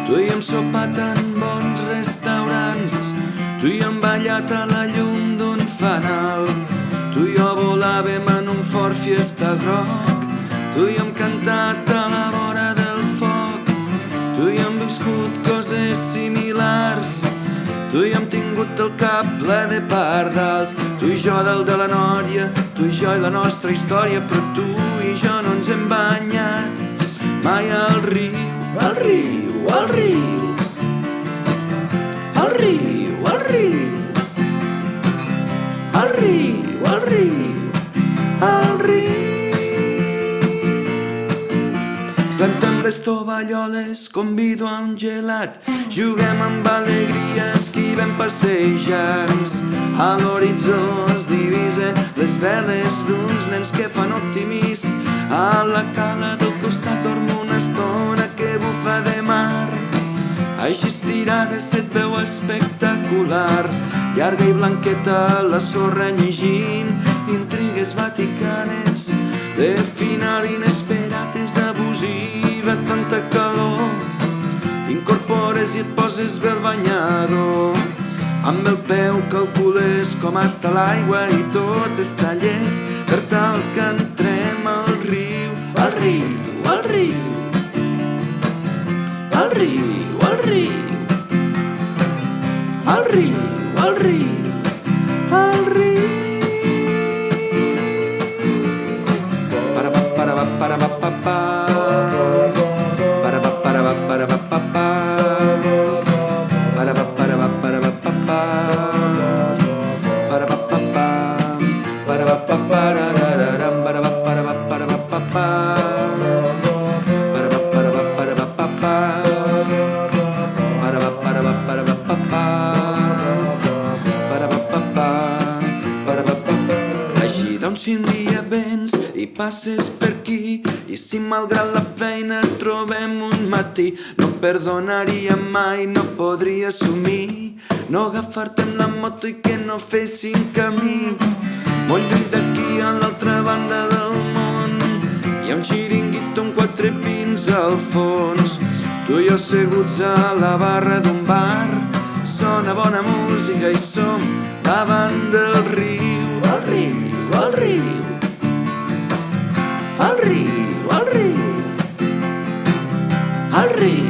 Tu i hem sopat en bons restaurants, tu i hem ballat a la llum d'un fanal, tu i jo volàvem en un fort fiesta groc, tu i hem cantat a la vora del foc, tu i hem viscut coses similars, tu i hem tingut el cap ple de pardals, tu i jo del de la Nòria, tu i jo i la nostra història, però tu i jo no ens hem banyat mai al riu, al riu, al riu, al riu, al riu, al riu, al riu, al riu. Plantem les tovalloles, convido a un gelat, juguem amb alegria, esquivem passejants. A l'horitzó es divisen les veles d'uns nens que fan optimist. A la cala del costat dorm una estona que bufa de mar. Així estirada se't veu espectacular, llarga i blanqueta la sorra llegint intrigues vaticanes. De final inesperat és abusiva tanta calor, t'incorpores i et poses bé el banyador. Amb el peu calcules com està l'aigua i tot es tallés per tal que entrem al riu, al riu, al riu, al riu, al riu, al riu, al riu, al riu. Para pa para pa para pa pa pa, para pa para pa para pa pa pa, para pa para pa para pa pa pa, para pa pa pa, para pa pa para ra para pa para pa para pa pa pa, para pa para pa para pa pa pa, para pa para pa para pa pa pa, para pa pa pa, para pa pa pa. Així doncs si un dia vens i passes per aquí, i si malgrat la feina trobem un matí, no perdonaria mai, no podria assumir no agafar-te amb la moto i que no fessin camí. Molt lluny d'aquí a l'altra banda del món hi ha un xiringuito amb 4 pins al fons, tu i jo asseguts a la barra d'un bar, sona bona música i som davant del riu, al riu, al riu, al riu, al riu, al riu.